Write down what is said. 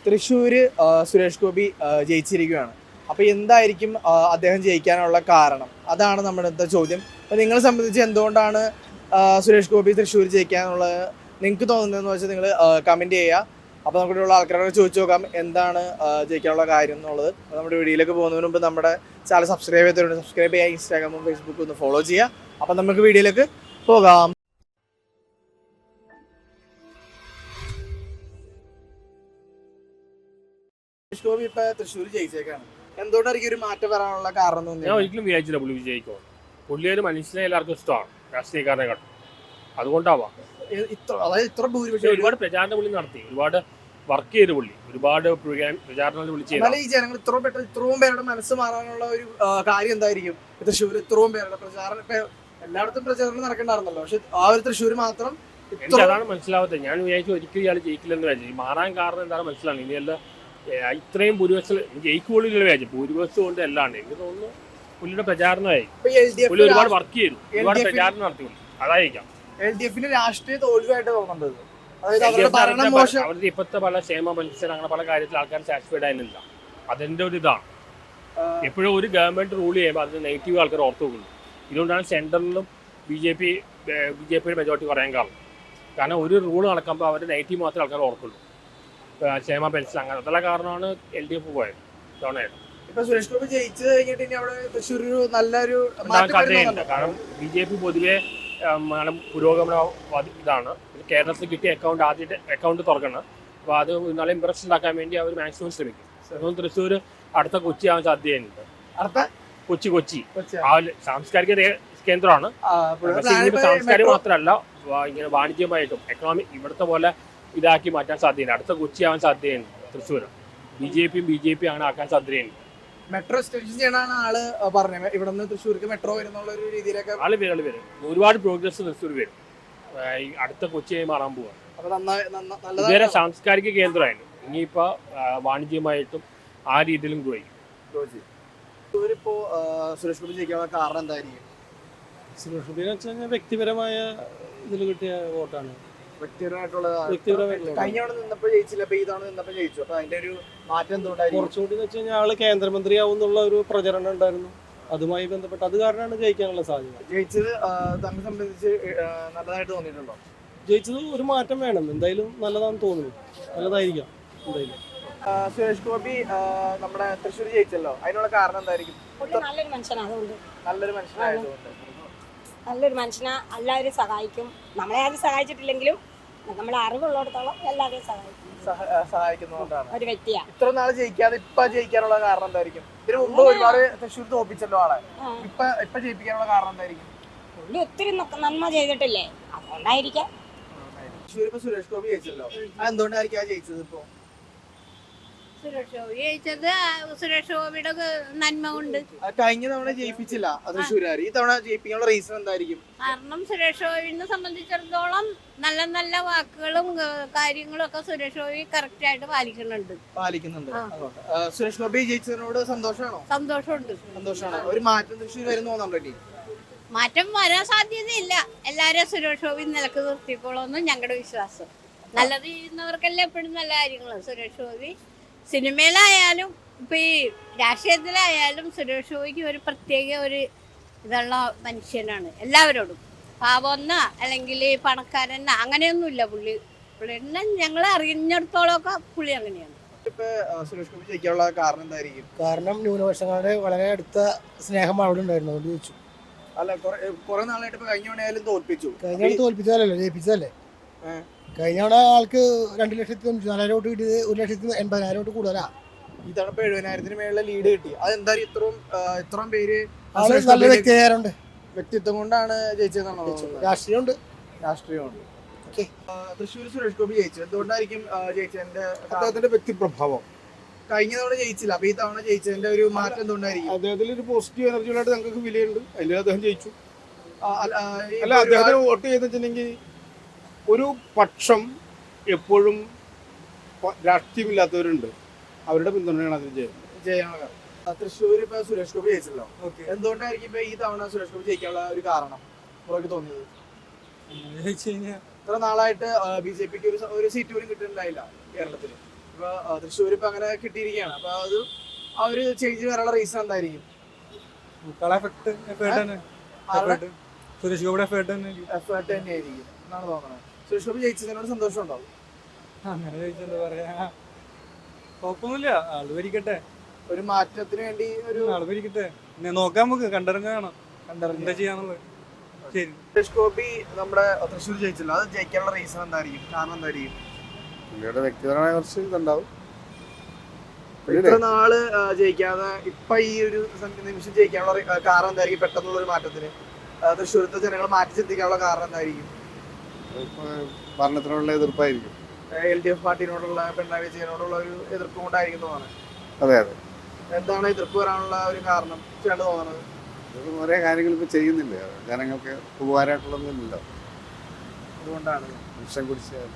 തൃശ്ശൂര് സുരേഷ് ഗോപി ജയിച്ചിരിക്കുകയാണ്. അപ്പോൾ എന്തായിരിക്കും അദ്ദേഹം ജയിക്കാനുള്ള കാരണം? അതാണ് നമ്മുടെ ഇന്നത്തെ ചോദ്യം. അപ്പോൾ നിങ്ങളെ സംബന്ധിച്ച് എന്തുകൊണ്ടാണ് സുരേഷ് ഗോപി തൃശ്ശൂർ ജയിക്കാനുള്ളത് നിങ്ങൾക്ക് തോന്നുന്നതെന്ന് വെച്ചാൽ നിങ്ങൾ കമൻറ്റ് ചെയ്യുക. അപ്പോൾ നമുക്കിവിടെയുള്ള ആൾക്കാരോട് ചോദിച്ചു നോക്കാം എന്താണ് ജയിക്കാനുള്ള കാര്യം എന്നുള്ളത്. അപ്പോൾ നമ്മുടെ വീഡിയോയിലേക്ക് പോകുന്നതിന് മുമ്പ് നമ്മുടെ ചാനൽ സബ്സ്ക്രൈബ് ചെയ്തിട്ടുണ്ട്, സബ്സ്ക്രൈബ് ചെയ്യുക. ഇൻസ്റ്റാഗ്രാമും ഫേസ്ബുക്കും ഒന്ന് ഫോളോ ചെയ്യുക. അപ്പോൾ നമുക്ക് വീഡിയോയിലേക്ക് പോകാം. സുരേഷ് ഗോപി ഇപ്പൊ തൃശ്ശൂർ ജയിച്ചേക്കാണ്. എന്തുകൊണ്ടായിരിക്കും ഒരു മാറ്റം വരാനുള്ള കാരണം തോന്നി? ഞാൻ ഒരിക്കലും വിചാരിച്ചില്ല പുള്ളി വിജയിക്കും. പുള്ളി ഒരു മനുഷ്യനെ എല്ലാവർക്കും ഇഷ്ടമാണ്, രാഷ്ട്രീയക്കാരനെ കാട്ടും. അതുകൊണ്ടാവാം ഇത്ര ഭൂരിപക്ഷം. ഒരുപാട് പ്രചാരണം പുള്ളി നടത്തി, ഒരുപാട് വർക്ക് ചെയ്ത് പുള്ളി, ഒരുപാട് പ്രചാരണങ്ങൾ പുള്ളി ചെയ്തു. ഈ ജനങ്ങൾ ഇത്രയും പേരുടെ മനസ്സ് മാറാനുള്ള ഒരു കാര്യം എന്തായിരിക്കും? തൃശ്ശൂർ ഇത്രയും പേരുടെ പ്രചാരണം, ഇപ്പൊ എല്ലായിടത്തും പ്രചാരണം നടക്കണ്ടായിരുന്നല്ലോ, പക്ഷെ ആ ഒരു തൃശ്ശൂർ മാത്രം എനിക്ക് അതാണ് മനസ്സിലാവാത്തത്. ഞാൻ വിചാരിച്ചു ഒരിക്കലും ഇയാൾ ജയിക്കില്ലെന്ന് വിചാരിച്ചു. മാറാൻ കാരണം എന്താണ് മനസ്സിലാണ്. ഇനിയല്ല ഇത്രയും ഭൂരിപക്ഷം ജയിക്കുള്ളിൽ വിചാരിച്ചു, ഭൂരിപക്ഷം കൊണ്ട് അല്ലാണ്ട് എനിക്ക് തോന്നുന്നു പുള്ളിയുടെ പ്രചാരണമായി. പുള്ളി ഒരുപാട് വർക്ക് ചെയ്തു, ഒരുപാട് പ്രചാരണം നടത്തി പുള്ളി. അതായിരിക്കാം LDF-ന് രാഷ്ട്രീയ തോൽവിയായിട്ട് തോന്നുന്നത്. അവരുടെ ഇപ്പോഴത്തെ പല ക്ഷേമ പെൻഷൻ അങ്ങനെ പല കാര്യത്തിൽ ആൾക്കാർ സാറ്റിസ്ഫൈഡ് ആയിരുന്നില്ല. അതിന്റെ ഒരു ഇതാണ്. എപ്പോഴും ഒരു ഗവൺമെന്റ് റൂൾ ചെയ്യുമ്പോൾ അതിന് നെഗറ്റീവ് ആൾക്കാർ ഓർത്തു വെക്കുന്നു. ഇതുകൊണ്ടാണ് സെൻട്രലിലും BJPയുടെ മെജോറിറ്റി പറയാൻ കാരണം ഒരു റൂൾ നടക്കുമ്പോൾ അവരുടെ നെഗറ്റീവ് മാത്രമേ ആൾക്കാർ ഓർക്കുള്ളൂ. ക്ഷേമ പെൻഷൻ അങ്ങനെ അതെല്ലാം കാരണമാണ് LDF പോയത് തവണയായിട്ട്. ഇപ്പൊ സുരേഷ് ഗോപി ജയിച്ചു കഴിഞ്ഞിട്ട് ഇനി അവിടെ തൃശ്ശൂർ നല്ലൊരു കഥയുണ്ട്. കാരണം BJP പൊതുവെ പുരോഗമന ഇതാണ്. കേരളത്തിൽ കിട്ടിയ ആദ്യത്തെ അക്കൗണ്ട് തുറക്കണം. അപ്പോൾ അത് നല്ല ഇംപ്രഷൻ ഉണ്ടാക്കാൻ വേണ്ടി അവർ മാക്സിമം ശ്രമിക്കും. അതുകൊണ്ട് തൃശ്ശൂർ അടുത്ത കൊച്ചി ആവാൻ സാധ്യതയുണ്ട്. അടുത്ത കൊച്ചി ആ സാംസ്കാരിക കേന്ദ്രമാണ്. സാംസ്കാരികം മാത്രമല്ല, ഇങ്ങനെ വാണിജ്യമായിട്ടും എക്കണോമിക് ഇവിടുത്തെ പോലെ ഇതാക്കി മാറ്റാൻ സാധ്യതയുണ്ട്. അടുത്ത കൊച്ചി ആവാൻ സാധ്യതയുണ്ട് തൃശ്ശൂർ. BJP അങ്ങനെ ആക്കാൻ സാധ്യതയുണ്ട്. മെട്രോ സ്റ്റേഷൻ ചെയ്യണാണ് ആള് പറഞ്ഞത്. ഇവിടെ നിന്ന് തൃശ്ശൂർക്ക് മെട്രോ വരുന്നുള്ള ഒരു രീതിയിലൊക്കെ ആള് വരും. ഒരുപാട് പ്രോഗ്രസ് തൃശ്ശൂർ വരും. അടുത്ത കൊച്ചിയായി മാറാൻ പോവാണ്. ഇതുവരെ സാംസ്കാരിക കേന്ദ്രമായിരുന്നു, ഇനിയിപ്പോ വാണിജ്യമായിട്ടും ആ രീതിയിലും കുറയും. ഇപ്പോ സുരേഷ് ഗോപി ജയിക്കാനുള്ള കാരണം എന്തായിരിക്കും? സുരേഷ് ഗോപി എന്ന് വെച്ച് കഴിഞ്ഞാൽ വ്യക്തിപരമായ ഇതിൽ കിട്ടിയ വോട്ടാണ്. കഴിഞ്ഞ തവണ നിന്നപ്പോ ജയിച്ചില്ല, അപ്പൊ ഈ തവണ നിന്നപ്പോ ജയിച്ചു. അപ്പൊ അതിന്റെ ഒരു മാറ്റം എന്തുകൊണ്ടായിരിക്കും? കുറച്ചുകൂടി എന്ന് വെച്ച് കഴിഞ്ഞാൽ ആള് കേന്ദ്രമന്ത്രിയാവും എന്നുള്ള ഒരു പ്രചരണം ഉണ്ടായിരുന്നു. അതുമായി ബന്ധപ്പെട്ട് അത് കാരണമാണ് ജയിക്കാനുള്ള സാധ്യത. ജയിച്ചത് തന്നെ സംബന്ധിച്ച് നല്ലതായിട്ട് തോന്നിയിട്ടുണ്ടോ? ജയിച്ചത് ഒരു മാറ്റം വേണം, എന്തായാലും നല്ലതാണെന്ന് തോന്നുന്നു. നല്ലതായിരിക്കാം എന്തായാലും. സുരേഷ് ഗോപി നമ്മുടെ തൃശ്ശൂർ ജയിച്ചല്ലോ, അതിനുള്ള കാരണം എന്തായിരിക്കും? നല്ലൊരു മനുഷ്യനായതുകൊണ്ട്. നല്ലൊരു മനുഷ്യനായതുകൊണ്ട്. നല്ലൊരു മനുഷ്യനാ, എല്ലാവരും സഹായിക്കും. നമ്മളെ ആരും സഹായിച്ചിട്ടില്ലെങ്കിലും നമ്മളെ അറിവുള്ളിടത്തോളം എല്ലാവരെയും സഹായിക്കുന്നതുകൊണ്ടാണ് ഒരു വ്യക്തിയാണ്. ഇത്ര നാൾ ജയിക്കാതെ ഇപ്പൊ ജയിക്കാനുള്ള കാരണം എന്തായിരിക്കും? ഇതിനു മുമ്പ് ഒരുപാട് തൃശ്ശൂർ തോപ്പിച്ചല്ലോ ആളെ, ഇപ്പൊ ജയിപ്പിക്കാനുള്ള കാരണം എന്തായിരിക്കും? പുള്ളി ഒത്തിരി നന്മ ചെയ്തിട്ടില്ലേ, അതുകൊണ്ടായിരിക്കാം. തൃശ്ശൂർ ഇപ്പൊ സുരേഷ് ഗോപി ജയിച്ചല്ലോ, എന്തുകൊണ്ടായിരിക്കും ജയിച്ചത്? ഇപ്പൊ സുരേഷ് ഗോപി ജയിച്ചത് സുരേഷ് ഗോപിയുടെ നന്മ കൊണ്ട്. കഴിഞ്ഞ തവണ ജയിപ്പിച്ചില്ല തൃശ്ശൂരുകാർ, ഈ തവണ ജയിപ്പിക്കാനുള്ള റീസൺ എന്തായിരിക്കും? കാരണം സുരേഷ് ഗോപിനെ സംബന്ധിച്ചിടത്തോളം നല്ല നല്ല വാക്കുകളും കാര്യങ്ങളും ഒക്കെ സുരേഷ് ഗോപി കറക്റ്റ് ആയിട്ട് പാലിക്കുന്നുണ്ട്. സുരേഷ് ഗോപി ജയിച്ചതിനോട് സന്തോഷമാണോ? സന്തോഷമാണ്. ഒരു മാറ്റം തൃശ്ശൂർ വരുന്ന തോന്നുന്നുണ്ടോ? മാറ്റം വരാൻ സാധ്യതയില്ല. എല്ലാരും സുരേഷ് ഗോപി നിലക്ക് നിർത്തിക്കോളൂന്ന് ഞങ്ങളുടെ വിശ്വാസം. നല്ലത് ചെയ്യുന്നവർക്കെല്ലാം എപ്പോഴും നല്ല കാര്യങ്ങളും. സുരേഷ് ഗോപി സിനിമയിലായാലും ഇപ്പൊ ഈ രാഷ്ട്രീയത്തിലായാലും സുരേഷ് ഗോപിക്ക് ഒരു പ്രത്യേക ഒരു ഇതുള്ള മനുഷ്യനാണ്. എല്ലാവരോടും പാവമെന്ന അല്ലെങ്കിൽ പണക്കാരെന്ന അങ്ങനെയൊന്നുമില്ല. പുള്ളിനെ ഞങ്ങൾ അറിഞ്ഞിടത്തോളമൊക്കെ പുള്ളി അങ്ങനെയാണ്. കാരണം ന്യൂനപക്ഷങ്ങളുടെ വളരെ അടുത്ത സ്നേഹം അവിടെ ഉണ്ടായിരുന്നു, അതുകൊണ്ട് ചോദിച്ചു. അല്ല, കുറെ നാളായിട്ട് കഴിഞ്ഞ തോൽപ്പിച്ചതല്ലോ, ജയിപ്പിച്ചതല്ലേ. കഴിഞ്ഞ ആൾക്ക് 2,94,000 വോട്ട് കിട്ടിയത് 1,80,000 വോട്ട് കൂടുതലാ. ഈ തവണ 70,000-ന് മേളിലെ ലീഡ് കിട്ടി. അതെന്തായാലും ഇത്രയും പേര് നല്ല വ്യക്തിയാരുണ്ട്, വ്യക്തിത്വം കൊണ്ടാണ് ജയിച്ചതെന്നാണോ? രാഷ്ട്രീയമുണ്ട്. തൃശ്ശൂർ സുരേഷ് ഗോപി ജയിച്ചു, എന്തുകൊണ്ടായിരിക്കും ജയിച്ചതിന്റെ? അദ്ദേഹത്തിന്റെ വ്യക്തിപ്രഭാവം. കഴിഞ്ഞ തവണ ജയിച്ചില്ല, അപ്പൊ ഈ തവണ ജയിച്ചതിന്റെ ഒരു മാറ്റം എന്തുകൊണ്ടായിരിക്കും? അദ്ദേഹത്തിൽ ഒരു പോസിറ്റീവ് എനർജികളായിട്ട് ഞങ്ങൾക്ക് വിലയുണ്ട്, അതിൽ അദ്ദേഹം ജയിച്ചു. അല്ല, അദ്ദേഹത്തിന് വോട്ട് ചെയ്തിട്ടുണ്ടെങ്കിൽ ഒരു പക്ഷം എപ്പോഴും രാഷ്ട്രീയമില്ലാത്തവരുണ്ട്, അവരുടെ പിന്തുണയാണ് അതിൽ ജയമാണ്. തൃശ്ശൂർ ഇപ്പൊ സുരേഷ് ഗോപി ജയിച്ചല്ലോ, എന്തുകൊണ്ടായിരിക്കും ഇപ്പൊ ഈ തവണ സുരേഷ് ഗോപി ജയിക്കാനുള്ള ഒരു കാരണം നമുക്ക് തോന്നിയത്? ഇത്ര നാളായിട്ട് BJPക്ക് ഒരു സീറ്റ് പോലും കിട്ടുന്നുണ്ടായില്ല കേരളത്തിൽ. ഇപ്പൊ തൃശ്ശൂർ ഇപ്പൊ അങ്ങനെ കിട്ടിയിരിക്കുകയാണ്. അപ്പൊ അത് ആ ഒരു ചേഞ്ച് വരാനുള്ള റീസൺ എന്തായിരിക്കും? സുരേഷ് ഗോപിയുടെ എഫേർട്ട് തന്നെ എഫേർട്ട് തന്നെയായിരിക്കും എന്നാണ് തോന്നുന്നത്. സുരേഷ് ഗോപി ജയിച്ചതിനോട് സന്തോഷമുണ്ടോ? അങ്ങനെ ചോദിച്ചെന്താ പറയാ, കുഴപ്പമൊന്നുമില്ല, ആള് ഭരിക്കട്ടെ, ഒരു മാറ്റത്തിന് വേണ്ടി ഒരു ആള് ഭരിക്കട്ടെ, പിന്നെ നോക്കാം, നമുക്ക് കണ്ടിറങ്ങി കാണാം എന്താ ചെയ്യാന്നുള്ളത്. ശരി. സുരേഷ് ഗോപി നമ്മുടെ തൃശ്ശൂർ ജയിച്ചല്ലോ, അത് ജയിക്കാനുള്ള റീസൺ എന്തായിരിക്കും, കാരണം എന്തായിരിക്കും? പുള്ളിയുടെ വ്യക്തിപരമായ കുറച്ച് ഇതുണ്ടാവും. ഇത്ര നാള് ജയിക്കാതെ ഇപ്പൊ ഈ ഒരു നിമിഷം ജയിക്കാനുള്ള കാരണം എന്തായിരിക്കും? പെട്ടെന്നുള്ള ഒരു മാറ്റത്തിന് തൃശ്ശൂരത്തെ ജനങ്ങൾ മാറ്റി ചിന്തിക്കാനുള്ള കാരണം എന്തായിരിക്കും? ഭരണത്തിനുള്ള എതിർപ്പായിരിക്കും. LDF പാർട്ടിനോടുള്ള, പിണറായി വിജയനോടുള്ള ഒരു എതിർപ്പ് കൊണ്ടായിരിക്കും തോന്നുന്നത്. അതെ അതെ. എന്താണ് എതിർപ്പ് വരാനുള്ള ഒരു കാരണം ചേട്ടൻ തോന്നുന്നത്? ഒരേ കാര്യങ്ങൾ ഇപ്പൊ ചെയ്യുന്നില്ല, ജനങ്ങൾക്ക് ഉപകാരമായിട്ടുള്ളതൊന്നുമില്ലല്ലോ, അതുകൊണ്ടാണ് വിഷം കുടിച്ചാൽ.